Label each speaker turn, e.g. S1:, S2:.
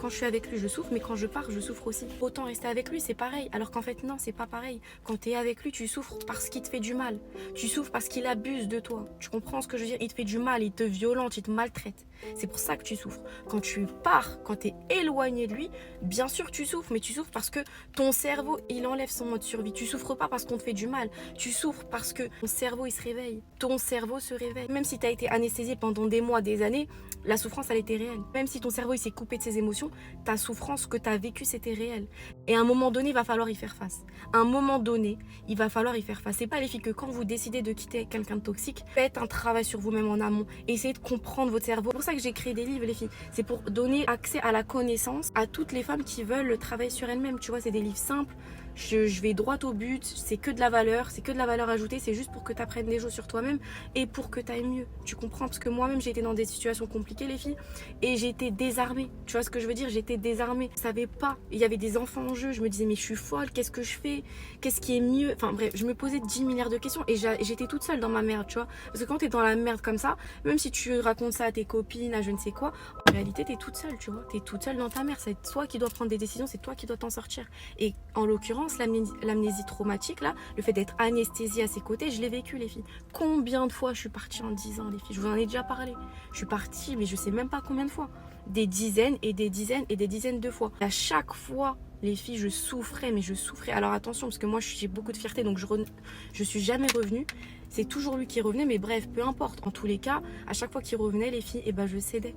S1: Quand je suis avec lui, je souffre, mais quand je pars, je souffre aussi. Autant rester avec lui, c'est pareil. Alors qu'en fait, non, c'est pas pareil. Quand tu es avec lui, tu souffres parce qu'il te fait du mal. Tu souffres parce qu'il abuse de toi. Tu comprends ce que je veux dire? Il te fait du mal, il te violente, il te maltraite. C'est pour ça que tu souffres. Quand tu pars, quand tu es éloigné de lui, bien sûr tu souffres, mais tu souffres parce que ton cerveau, il enlève son mode survie. Tu souffres pas parce qu'on te fait du mal. Tu souffres parce que ton cerveau, il se réveille. Ton cerveau se réveille. Même si tu as été anesthésié pendant des mois, des années, la souffrance, elle était réelle. Même si ton cerveau, il s'est coupé de ses émotions, ta souffrance que tu as vécue, c'était réel. Et à un moment donné, il va falloir y faire face. À un moment donné, il va falloir y faire face. C'est pas les filles que quand vous décidez de quitter quelqu'un de toxique, faites un travail sur vous-même en amont. Essayez de comprendre votre cerveau. C'est pour ça que j'ai créé des livres, les filles. C'est pour donner accès à la connaissance à toutes les femmes qui veulent travailler sur elles-mêmes. Tu vois, c'est des livres simples. Je vais droit au but, c'est que de la valeur, c'est que de la valeur ajoutée, c'est juste pour que tu apprennes des choses sur toi-même et pour que tu ailles mieux. Tu comprends? Parce que moi-même, j'ai été dans des situations compliquées, les filles, et j'ai été désarmée. Tu vois ce que je veux dire? J'étais désarmée. Je savais pas. Il y avait des enfants en jeu. Je me disais, mais je suis folle, qu'est-ce que je fais? Qu'est-ce qui est mieux? Enfin bref, je me posais 10 milliards de questions et j'étais toute seule dans ma merde, tu vois. Parce que quand t'es dans la merde comme ça, même si tu racontes ça à tes copines, à je ne sais quoi, en réalité, t'es toute seule, tu vois. T'es toute seule dans ta merde. C'est toi qui dois prendre des décisions, c'est toi qui dois t'en sortir. Et en l'occurrence, l'amnésie traumatique, là, le fait d'être anesthésiée à ses côtés, je l'ai vécu, les filles. Combien de fois je suis partie en 10 ans, les filles? Je vous en ai déjà parlé. Je suis partie, mais je sais même pas combien de fois. Des dizaines et des dizaines et des dizaines de fois. À chaque fois, les filles, je souffrais, mais je souffrais. Alors attention, parce que moi, j'ai beaucoup de fierté, donc je suis jamais revenue. C'est toujours lui qui revenait, mais bref, peu importe. En tous les cas, à chaque fois qu'il revenait, les filles, eh ben, je cédais.